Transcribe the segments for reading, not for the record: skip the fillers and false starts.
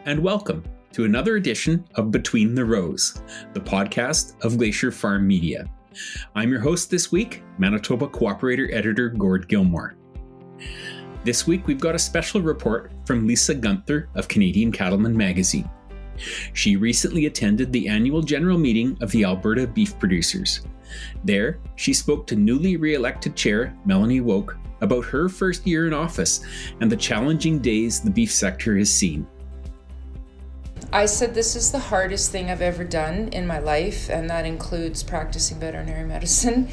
and welcome to another edition of Between the Rows, the podcast of Glacier FarmMedia. I'm your host this week, Manitoba Co-operator Editor Gord Gilmour. This week we've got a special report from Lisa Gunther of Canadian Cattleman Magazine. She recently attended the annual general meeting of the Alberta Beef Producers. There, she spoke to newly re-elected chair Melanie Woke about her first year in office and the challenging days the beef sector has seen. I said this is the hardest thing I've ever done in my life, and that includes practicing veterinary medicine.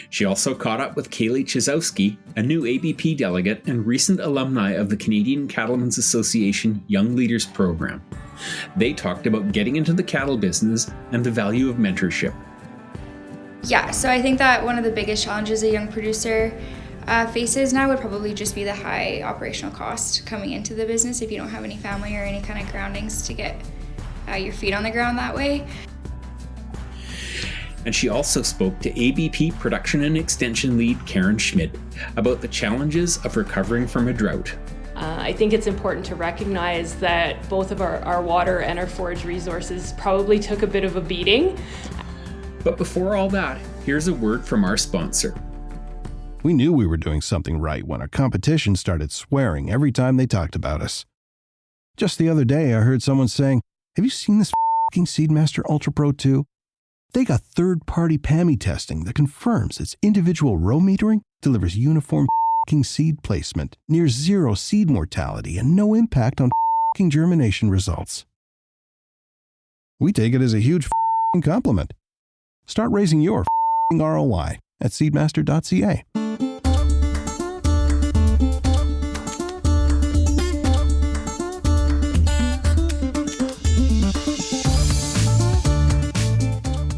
She also caught up with Kaylee Chizowski, a new ABP delegate and recent alumni of the Canadian Cattlemen's Association Young Leaders Program. They talked about getting into the cattle business and the value of mentorship. Yeah, so I think that one of the biggest challenges a young producer faces now would probably just be the high operational cost coming into the business if you don't have any family or any kind of groundings to get your feet on the ground that way. And she also spoke to ABP Production and Extension Lead Karen Schmidt about the challenges of recovering from a drought. I think it's important to recognize that both of our water and our forage resources probably took a bit of a beating. But before all that, here's a word from our sponsor. We knew we were doing something right when our competition started swearing every time they talked about us. Just the other day, I heard someone saying, "Have you seen this f***ing Seedmaster Ultra Pro 2? They got third-party PAMI testing that confirms its individual row metering delivers uniform f***ing seed placement, near zero seed mortality, and no impact on f***ing germination results." We take it as a huge f***ing compliment. Start raising your f***ing ROI at seedmaster.ca.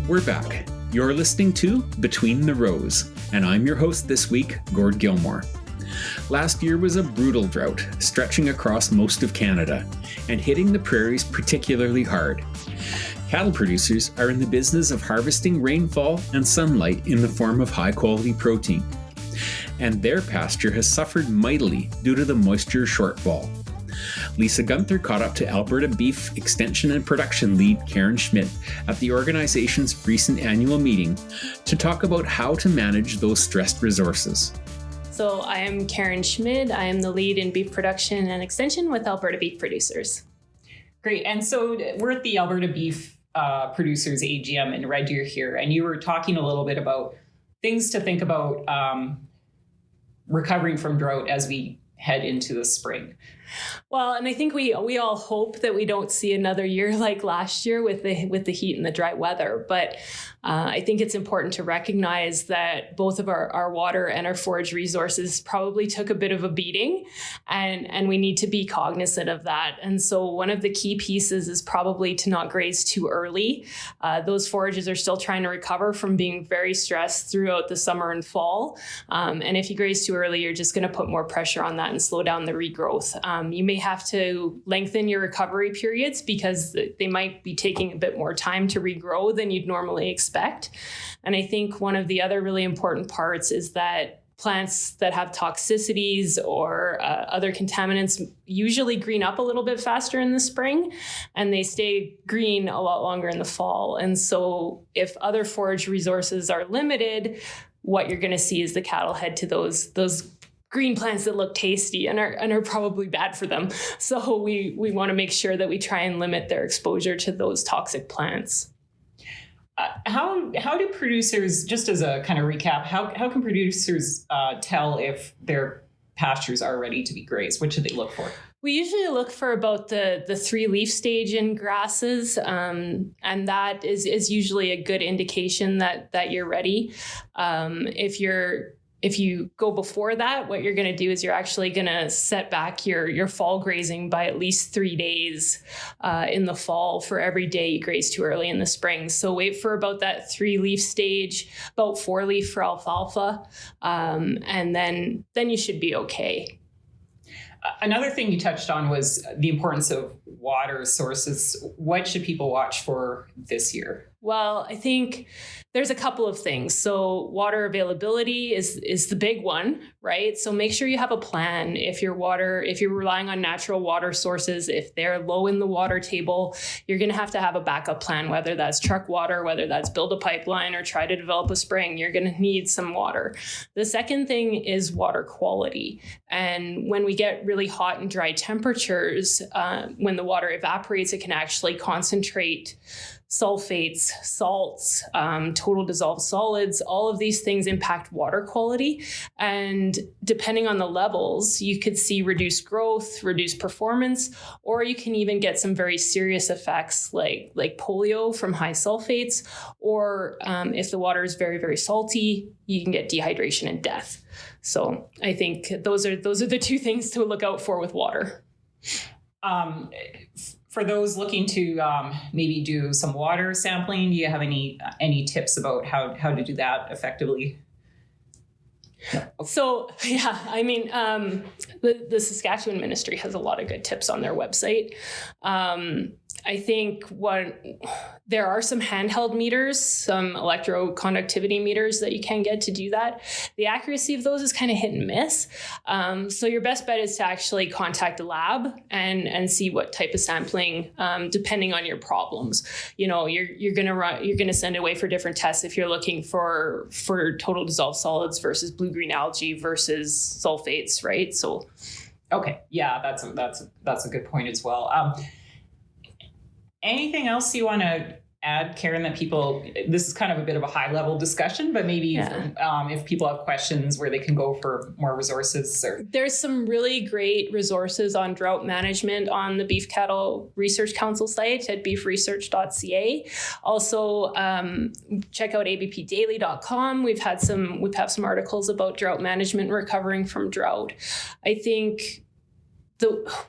We're back. You're listening to Between the Rows, and I'm your host this week, Gord Gilmour. Last year was a brutal drought, stretching across most of Canada, and hitting the prairies particularly hard. Cattle producers are in the business of harvesting rainfall and sunlight in the form of high-quality protein, and their pasture has suffered mightily due to the moisture shortfall. Lisa Gunther caught up to Alberta Beef Extension and Production Lead Karen Schmidt at the organization's recent annual meeting to talk about how to manage those stressed resources. So I am Karen Schmidt. I am the lead in beef production and extension with Alberta Beef Producers. Great. And so we're at the Alberta Beef Producers AGM in Red Deer here, and you were talking a little bit about things to think about recovering from drought as we head into the spring. Well, and I think we all hope that we don't see another year like last year with the heat and the dry weather. But I think it's important to recognize that both of our water and our forage resources probably took a bit of a beating, and we need to be cognizant of that. And so one of the key pieces is probably to not graze too early. Those forages are still trying to recover from being very stressed throughout the summer and fall. And if you graze too early, you're just going to put more pressure on that and slow down the regrowth. You may have to lengthen your recovery periods because they might be taking a bit more time to regrow than you'd normally expect. And I think one of the other really important parts is that plants that have toxicities or other contaminants usually green up a little bit faster in the spring, and they stay green a lot longer in the fall. And so if other forage resources are limited, what you're going to see is the cattle head to those green plants that look tasty and are probably bad for them. So we want to make sure that we try and limit their exposure to those toxic plants. How do producers, just as a kind of recap, how can producers tell if their pastures are ready to be grazed? What should they look for? We usually look for about the 3-leaf stage in grasses, and that is usually a good indication that you're ready. If you go before that, what you're going to do is you're actually going to set back your fall grazing by at least 3 days in the fall for every day you graze too early in the spring. So wait for about that 3-leaf stage, about 4-leaf for alfalfa, and then you should be okay. Another thing you touched on was the importance of water sources. What should people watch for this year? Well, I think there's a couple of things. So water availability is the big one, right? So make sure you have a plan. If you're relying on natural water sources, if they're low in the water table, you're going to have a backup plan, whether that's truck water, whether that's build a pipeline or try to develop a spring. You're going to need some water. The second thing is water quality. And when we get really hot and dry temperatures, when the water evaporates, it can actually concentrate sulfates, salts, total dissolved solids. All of these things impact water quality. And depending on the levels, you could see reduced growth, reduced performance, or you can even get some very serious effects like polio from high sulfates, or if the water is very, very salty, you can get dehydration and death. So I think those are the two things to look out for with water. For those looking to maybe do some water sampling, do you have any tips about how to do that effectively? No. So, yeah, I mean, the Saskatchewan Ministry has a lot of good tips on their website. I think there are some handheld meters, some electroconductivity meters that you can get to do that. The accuracy of those is kind of hit and miss. So your best bet is to actually contact a lab and see what type of sampling, depending on your problems. You know, you're gonna send away for different tests if you're looking for total dissolved solids versus blue-green algae versus sulfates, right? So, okay, yeah, that's a good point as well. Anything else you want to add, Karen, that this is kind of a bit of a high level discussion, but maybe if people have questions where they can go for more resources. There's some really great resources on drought management on the Beef Cattle Research Council site at beefresearch.ca. Also, check out abpdaily.com. We have some articles about drought management, recovering from drought. I think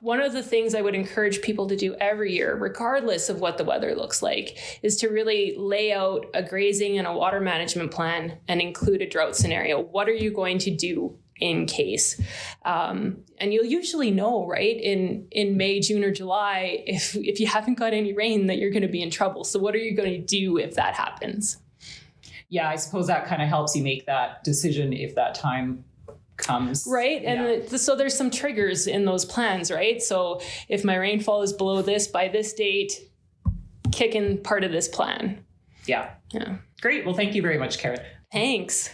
one of the things I would encourage people to do every year, regardless of what the weather looks like, is to really lay out a grazing and a water management plan and include a drought scenario. What are you going to do in case? And you'll usually know, right, in May, June, or July, if you haven't got any rain, that you're going to be in trouble. So what are you going to do if that happens? Yeah, I suppose that kind of helps you make that decision if that time comes. Right. And so there's some triggers in those plans, right? So if my rainfall is below this by this date, kick in part of this plan. Yeah. Great. Well, thank you very much, Karen. Thanks.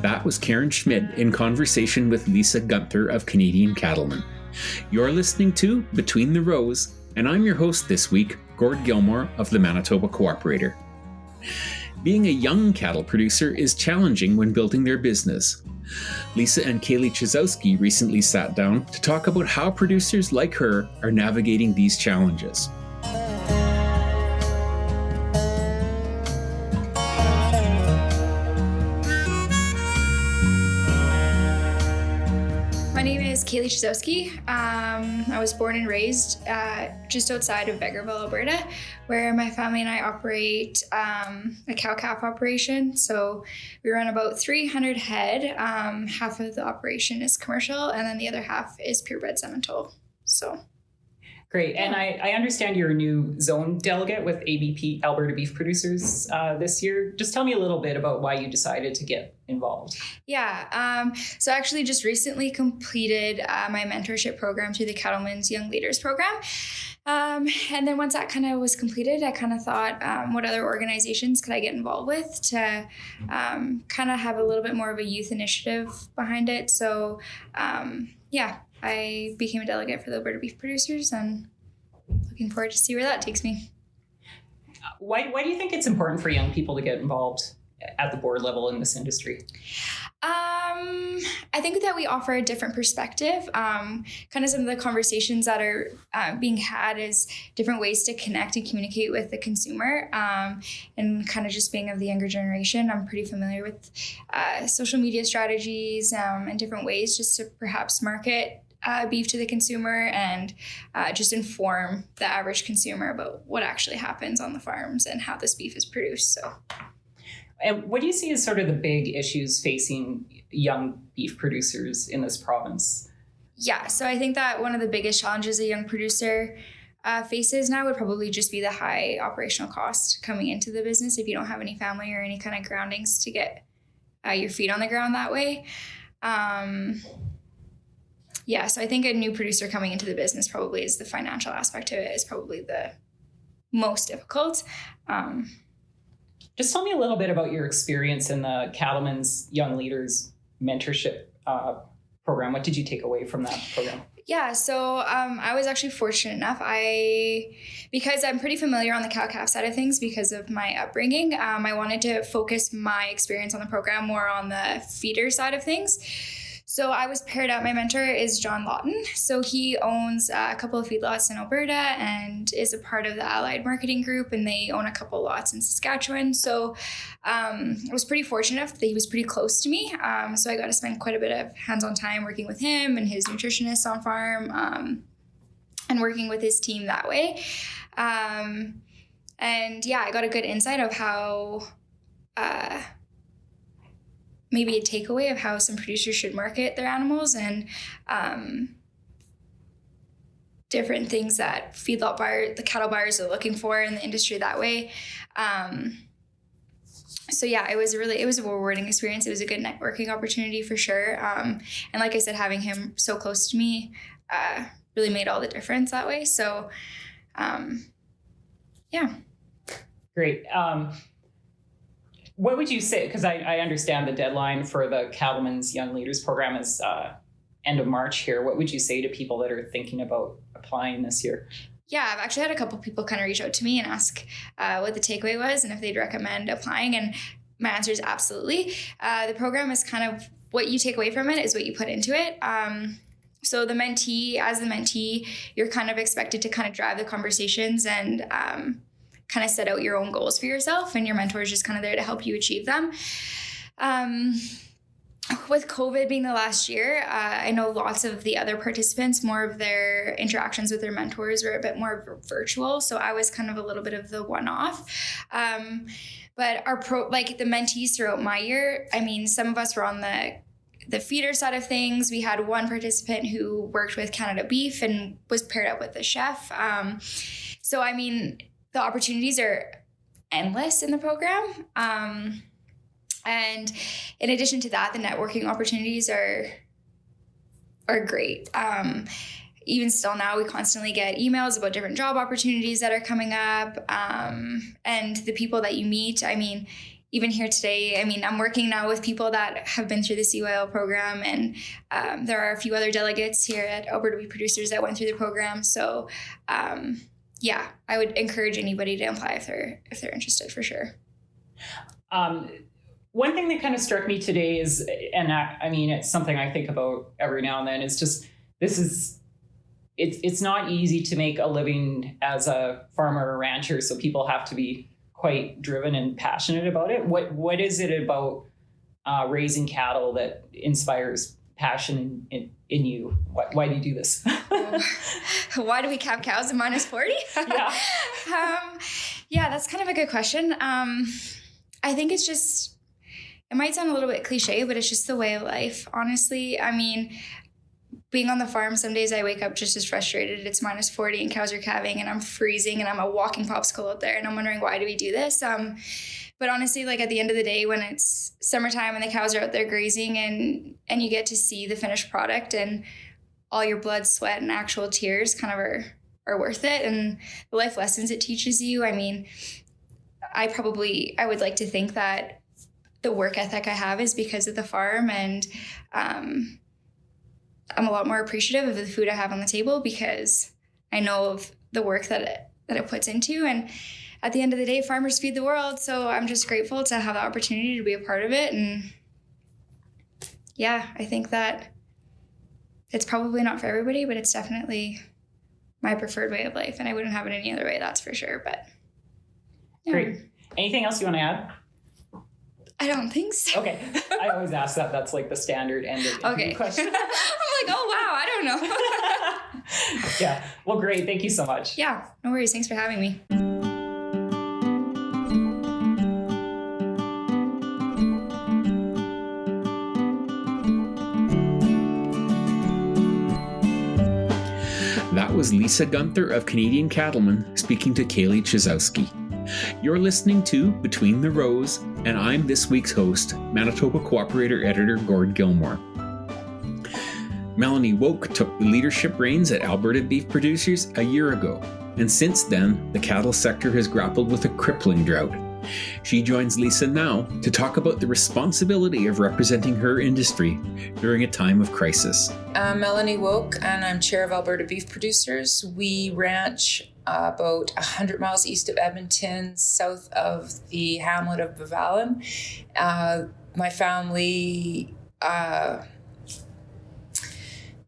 That was Karen Schmidt in conversation with Lisa Gunther of Canadian Cattlemen. You're listening to Between the Rows, and I'm your host this week, Gord Gilmour of the Manitoba Co-operator. Being a young cattle producer is challenging when building their business. Lisa and Kaylee Chizowski recently sat down to talk about how producers like her are navigating these challenges. My name is Kaylee Chizowski. I was born and raised just outside of Vegreville, Alberta, where my family and I operate a cow-calf operation. So we run about 300 head. Half of the operation is commercial, and then the other half is purebred Simmental. So. Great. And I understand you're a new zone delegate with ABP, Alberta Beef Producers, this year. Just tell me a little bit about why you decided to get involved. Yeah. So I actually just recently completed my mentorship program through the Cattlemen's Young Leaders Program. And then once that kind of was completed, I kind of thought, what other organizations could I get involved with to kind of have a little bit more of a youth initiative behind it. So, I became a delegate for the Alberta Beef Producers, and looking forward to see where that takes me. Why do you think it's important for young people to get involved at the board level in this industry? I think that we offer a different perspective. Kind of some of the conversations that are being had is different ways to connect and communicate with the consumer. And kind of just being of the younger generation, I'm pretty familiar with social media strategies and different ways just to perhaps market beef to the consumer and just inform the average consumer about what actually happens on the farms and how this beef is produced. So. And what do you see as sort of the big issues facing young beef producers in this province? Yeah, so I think that one of the biggest challenges a young producer faces now would probably just be the high operational cost coming into the business if you don't have any family or any kind of groundings to get your feet on the ground that way. Yeah, so I think a new producer coming into the business probably is the financial aspect of it is probably the most difficult. Just tell me a little bit about your experience in the Cattlemen's Young Leaders Mentorship program. What did you take away from that program? Yeah, so I was actually fortunate enough. Because I'm pretty familiar on the cow-calf side of things because of my upbringing, I wanted to focus my experience on the program more on the feeder side of things. So I was paired up. My mentor is John Lawton. So he owns a couple of feedlots in Alberta and is a part of the Allied Marketing Group, and they own a couple lots in Saskatchewan. So I was pretty fortunate that he was pretty close to me. So I got to spend quite a bit of hands-on time working with him and his nutritionists on farm and working with his team that way. And yeah, I got a good insight of how maybe a takeaway of how some producers should market their animals and different things that the cattle buyers are looking for in the industry that way. So yeah, it was a rewarding experience. It was a good networking opportunity for sure. And like I said, having him so close to me really made all the difference that way. So yeah. Great. What would you say, because I understand the deadline for the Cattlemen's Young Leaders program is end of March here. What would you say to people that are thinking about applying this year? Yeah, I've actually had a couple people kind of reach out to me and ask what the takeaway was and if they'd recommend applying. And my answer is absolutely. The program is kind of what you take away from it is what you put into it. So as the mentee, you're kind of expected to kind of drive the conversations and kind of set out your own goals for yourself, and your mentor is just kind of there to help you achieve them. With COVID being the last year, I know lots of the other participants, more of their interactions with their mentors were a bit more virtual. So I was kind of a little bit of the one-off. But the mentees throughout my year, I mean, some of us were on the feeder side of things. We had one participant who worked with Canada Beef and was paired up with the chef. So, I mean, the opportunities are endless in the program. And in addition to that, the networking opportunities are great. Even still now, we constantly get emails about different job opportunities that are coming up. And the people that you meet, I mean, even here today, I mean, I'm working now with people that have been through the CYL program, and there are a few other delegates here at Alberta Beef Producers that went through the program. So, yeah, I would encourage anybody to apply if they're interested, for sure. One thing that kind of struck me today is, and I mean, it's something I think about every now and then, is just, it's not easy to make a living as a farmer or rancher. So people have to be quite driven and passionate about it. What is it about raising cattle that inspires passion in you? Why do you do this? Why do we have cows in -40? Yeah. Yeah, that's kind of a good question. I think it's just, it might sound a little bit cliche, but it's just the way of life, honestly. I mean, being on the farm, some days I wake up just as frustrated. It's -40 and cows are calving and I'm freezing and I'm a walking popsicle out there and I'm wondering, why do we do this? But honestly, like at the end of the day, when it's summertime and the cows are out there grazing and you get to see the finished product and all your blood, sweat, and actual tears kind of are worth it. And the life lessons it teaches you. I mean, I would like to think that the work ethic I have is because of the farm, and I'm a lot more appreciative of the food I have on the table because I know of the work that it puts into. And at the end of the day, farmers feed the world. So I'm just grateful to have the opportunity to be a part of it. And yeah, I think that it's probably not for everybody, but it's definitely my preferred way of life. And I wouldn't have it any other way, that's for sure. But yeah. Great. Anything else you want to add? I don't think so. Okay. I always ask that. That's like the standard end of the question. I'm like, oh, wow, I don't know. Yeah. Well, great. Thank you so much. Yeah, no worries. Thanks for having me. That was Lisa Gunther of Canadian Cattlemen speaking to Kaylee Chizowski. You're listening to Between the Rows, and I'm this week's host, Manitoba Co-operator Editor Gord Gilmour. Melanie Woke took the leadership reins at Alberta Beef Producers a year ago, and since then, the cattle sector has grappled with a crippling drought. She joins Lisa now to talk about the responsibility of representing her industry during a time of crisis. I'm Melanie Woke, and I'm chair of Alberta Beef Producers. We ranch about 100 miles east of Edmonton, south of the hamlet of Bevalin. My family,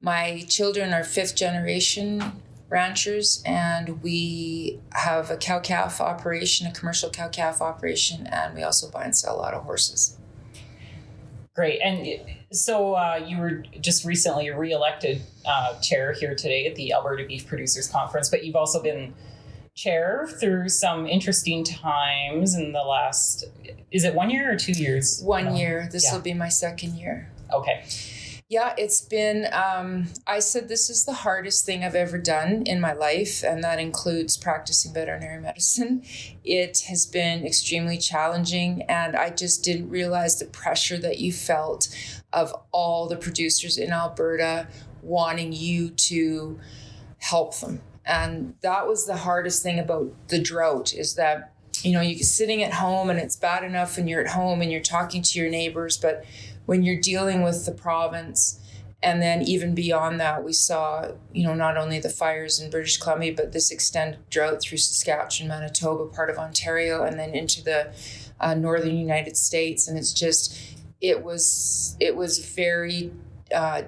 my children are fifth generation ranchers, and we have a cow-calf operation, a commercial cow-calf operation, and we also buy and sell a lot of horses. Great. And so you were just recently re-elected chair here today at the Alberta Beef Producers Conference, but you've also been chair through some interesting times in the last, is it 1 year or 2 years? 1 year. This will be my second year. Okay. Yeah, it's been, I said this is the hardest thing I've ever done in my life, and that includes practicing veterinary medicine. It has been extremely challenging, and I just didn't realize the pressure that you felt of all the producers in Alberta wanting you to help them. And that was the hardest thing about the drought, is that, you know, you're sitting at home and it's bad enough when you're at home and you're talking to your neighbors, but when you're dealing with the province, and then even beyond that, we saw, you know, not only the fires in British Columbia, but this extended drought through Saskatchewan, Manitoba, part of Ontario, and then into the northern United States. And it's just, it was very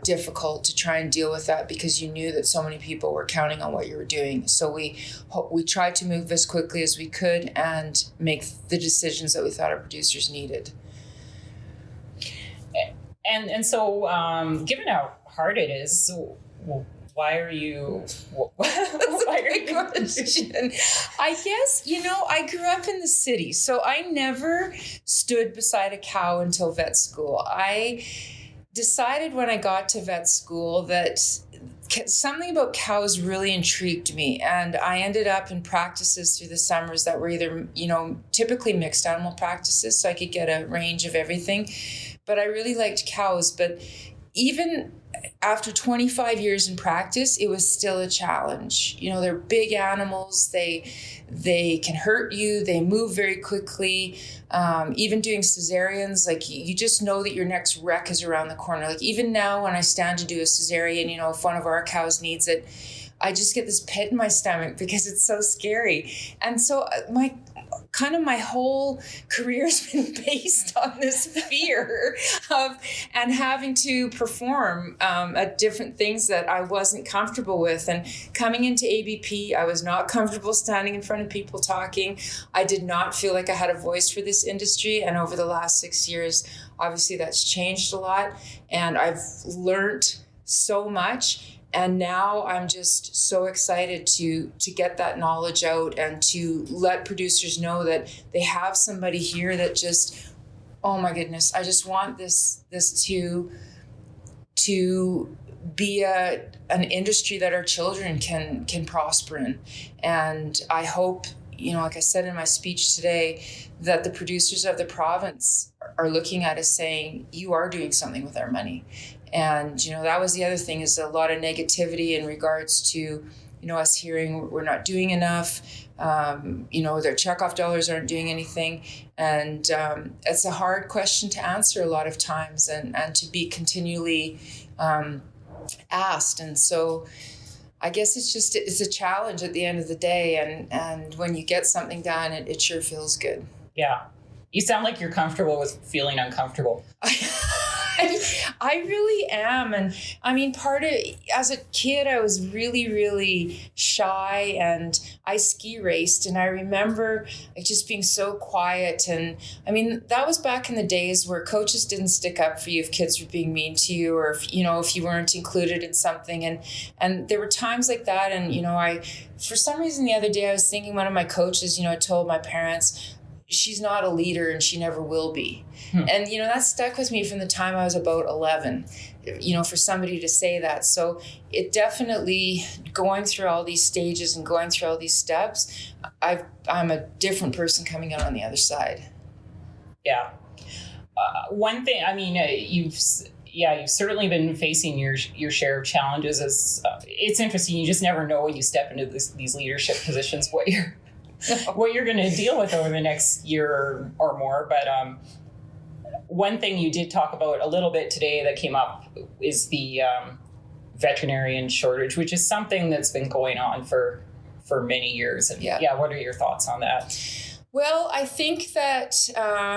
difficult to try and deal with that, because you knew that so many people were counting on what you were doing. So we tried to move as quickly as we could and make the decisions that we thought our producers needed. And so, given how hard it is, why are you? Why are you? Question. I guess, you know, I grew up in the city, so I never stood beside a cow until vet school. I decided when I got to vet school that something about cows really intrigued me, and I ended up in practices through the summers that were either, you know, typically mixed animal practices, so I could get a range of everything. But I really liked cows. But even after 25 years in practice, it was still a challenge. You know, they're big animals. They can hurt you. They move very quickly. Even doing cesareans, like you just know that your next wreck is around the corner. Like even now when I stand to do a cesarean, you know, if one of our cows needs it, I just get this pit in my stomach because it's so scary. And so my whole career has been based on this fear of and having to perform at different things that I wasn't comfortable with. And coming into ABP, I was not comfortable standing in front of people talking. I did not feel like I had a voice for this industry. And over the last 6 years, obviously that's changed a lot. And I've learned so much. And now I'm just so excited to get that knowledge out and to let producers know that they have somebody here that just, oh my goodness, I just want this to be an industry that our children can prosper in. And I hope, you know, like I said in my speech today, that the producers of the province are looking at us saying, you are doing something with our money. And, you know, that was the other thing, is a lot of negativity in regards to, you know, us hearing we're not doing enough, you know, their checkoff dollars aren't doing anything. And it's a hard question to answer a lot of times and to be continually asked. And so I guess it's a challenge at the end of the day. And when you get something done, it sure feels good. Yeah. You sound like you're comfortable with feeling uncomfortable. I really am. And I mean, as a kid, I was really, really shy, and I ski raced. And I remember just being so quiet. And I mean, that was back in the days where coaches didn't stick up for you if kids were being mean to you, or if you weren't included in something. And there were times like that. And, you know, for some reason the other day I was thinking one of my coaches, you know, told my parents, she's not a leader and she never will be. And, you know, that stuck with me from the time I was about 11, you know, for somebody to say that. So it definitely, going through all these stages and going through all these steps, I'm a different person coming out on the other side. Yeah. One thing, I mean, you've certainly been facing your share of challenges. As it's interesting, you just never know when you step into these leadership positions what you're going to deal with over the next year or more. But one thing you did talk about a little bit today that came up is the veterinarian shortage, which is something that's been going on for many years. And what are your thoughts on that? Well, I think that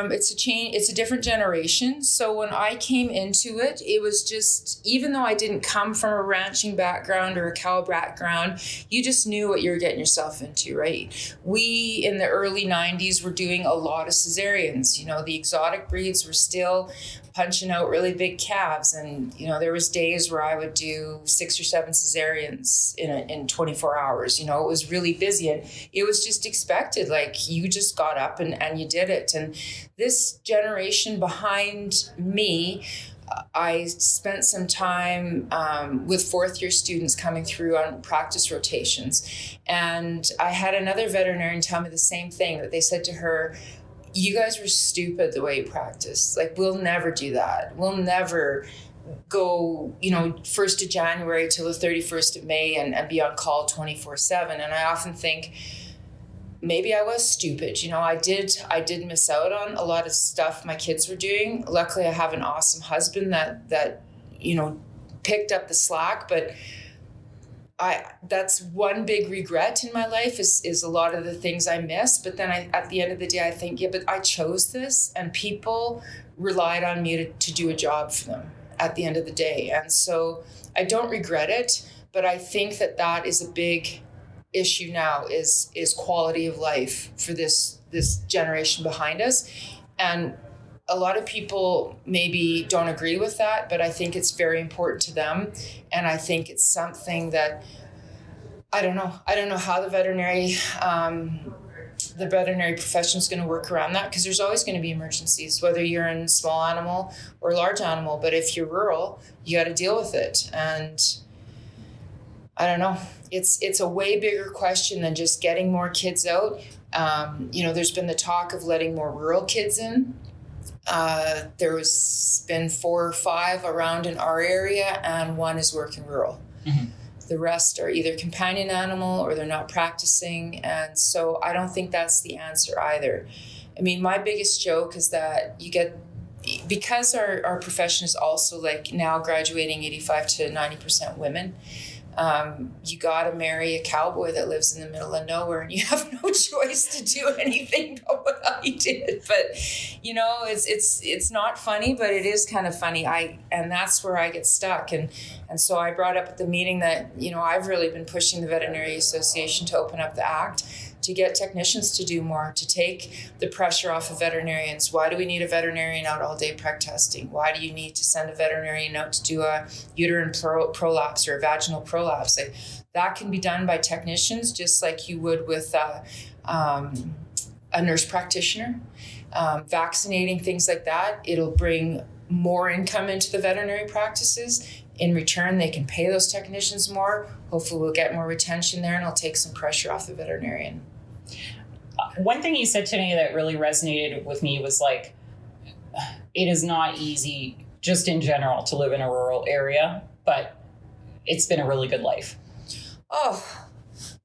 it's a change. It's a different generation. So when I came into it, it was just, even though I didn't come from a ranching background or a cow background, you just knew what you were getting yourself into, right? We, in the early 90s, were doing a lot of cesareans. You know, the exotic breeds were still punching out really big calves. And, you know, there was days where I would do 6 or 7 cesareans in 24 hours. You know, it was really busy and it was just expected. Like, you just got up and you did it. And this generation behind me, I spent some time with 4th year students coming through on practice rotations. And I had another veterinarian tell me the same thing, that they said to her, "You guys were stupid the way you practiced. Like, we'll never do that. We'll never go, you know, 1st of January till the 31st of May and be on call 24/7. And I often think, maybe I was stupid. You know, I did miss out on a lot of stuff my kids were doing. Luckily, I have an awesome husband that you know, picked up the slack. But that's one big regret in my life is a lot of the things I missed. But then at the end of the day, I think, but I chose this, and people relied on me to do a job for them at the end of the day. And so I don't regret it, but I think that is a big issue now is quality of life for this generation behind us. And a lot of people maybe don't agree with that, but I think it's very important to them. And I think it's something that, I don't know how the veterinary profession is going to work around that, because there's always going to be emergencies, whether you're in small animal or large animal. But if you're rural, you got to deal with it. And I don't know. It's a way bigger question than just getting more kids out. You know, there's been the talk of letting more rural kids in. There's been 4 or 5 around in our area, and 1 is working rural. Mm-hmm. The rest are either companion animal or they're not practicing. And so I don't think that's the answer either. I mean, my biggest joke is that because our profession is also like now graduating 85 to 90% women, you got to marry a cowboy that lives in the middle of nowhere, and you have no choice to do anything but what I did. But, you know, it's not funny, but it is kind of funny. And that's where I get stuck. And so I brought up at the meeting that, you know, I've really been pushing the Veterinary Association to open up the act, to get technicians to do more, to take the pressure off of veterinarians. Why do we need a veterinarian out all day preg testing? Why do you need to send a veterinarian out to do a uterine prolapse or a vaginal prolapse? Like, that can be done by technicians, just like you would with a nurse practitioner. Vaccinating, things like that, it'll bring more income into the veterinary practices. In return, they can pay those technicians more. Hopefully we'll get more retention there, and it'll take some pressure off the veterinarian. One thing you said to me that really resonated with me was like, it is not easy just in general to live in a rural area, but it's been a really good life. Oh,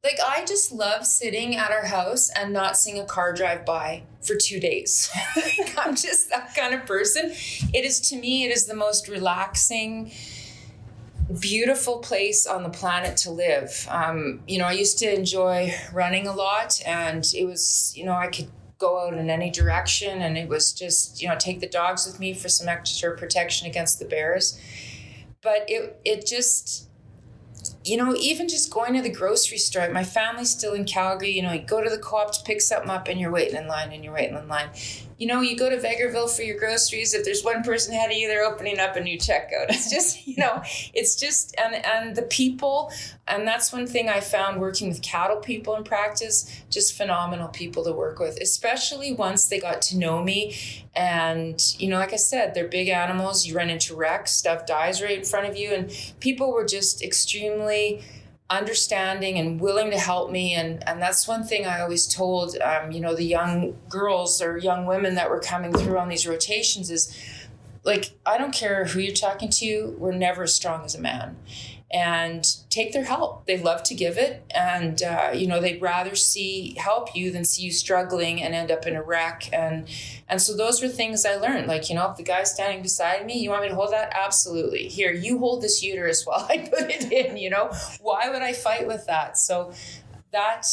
like, I just love sitting at our house and not seeing a car drive by for 2 days. I'm just that kind of person. To me, it is the most relaxing, beautiful place on the planet to live. You know, I used to enjoy running a lot, and it was, you know, I could go out in any direction, and it was just, you know, take the dogs with me for some extra protection against the bears. But even just going to the grocery store, my family's still in Calgary, you go to the co-op to pick something up and you're waiting in line. You go to Vegreville for your groceries. If there's one person ahead of you, they're opening up a new checkout. It's just, and the people, and that's one thing I found working with cattle people in practice, just phenomenal people to work with, especially once they got to know me. And, like I said, they're big animals. You run into wrecks, stuff dies right in front of you. And people were just extremely understanding and willing to help me. And that's one thing I always told, the young girls or young women that were coming through on these rotations is, I don't care who you're talking to, we're never as strong as a man. And take their help. They love to give it. And, they'd rather help you than see you struggling and end up in a wreck. And so those were things I learned. If the guy's standing beside me, you want me to hold that? Absolutely. Here, you hold this uterus while I put it in, Why would I fight with that? So that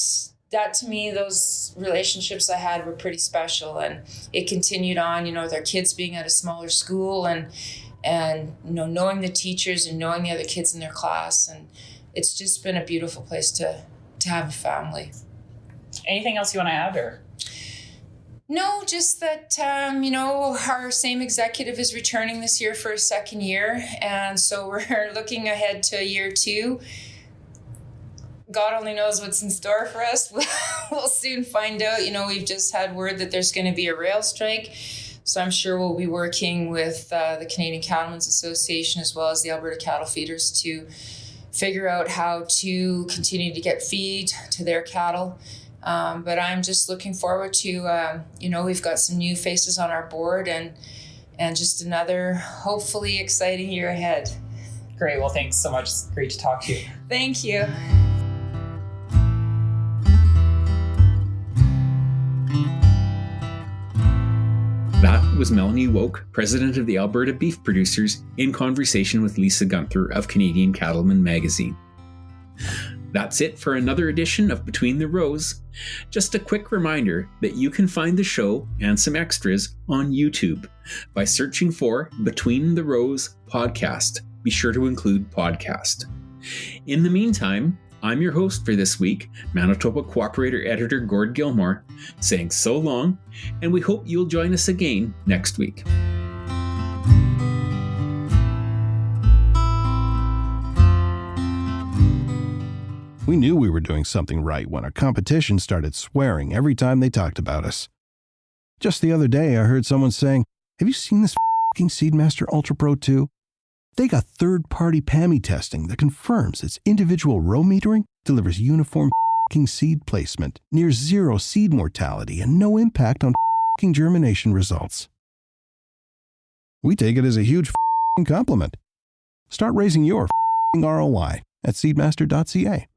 to me, those relationships I had were pretty special. And it continued on, with our kids being at a smaller school and knowing the teachers and knowing the other kids in their class. And it's just been a beautiful place to have a family. Anything else you want to add, or? No, just that, our same executive is returning this year for a second year. And so we're looking ahead to year 2. God only knows what's in store for us. We'll soon find out. We've just had word that there's going to be a rail strike. So I'm sure we'll be working with the Canadian Cattlemen's Association as well as the Alberta Cattle Feeders to figure out how to continue to get feed to their cattle. But I'm just looking forward to, we've got some new faces on our board and just another hopefully exciting year ahead. Great. Well, thanks so much. It's great to talk to you. Thank you. That was Melanie Woke, president of the Alberta Beef Producers, in conversation with Lisa Gunther of Canadian Cattleman magazine. That's it for another edition of Between the Rows. Just a quick reminder that you can find the show and some extras on YouTube by searching for Between the Rows Podcast. Be sure to include podcast. In the meantime, I'm your host for this week, Manitoba Co-operator Editor Gord Gilmour, saying so long, and we hope you'll join us again next week. We knew we were doing something right when our competition started swearing every time they talked about us. Just the other day, I heard someone saying, "Have you seen this f***ing Seedmaster Ultra Pro 2? They got third-party PAMI testing that confirms its individual row metering delivers uniform f***ing seed placement, near zero seed mortality, and no impact on f***ing germination results." We take it as a huge f***ing compliment. Start raising your f***ing ROI at seedmaster.ca.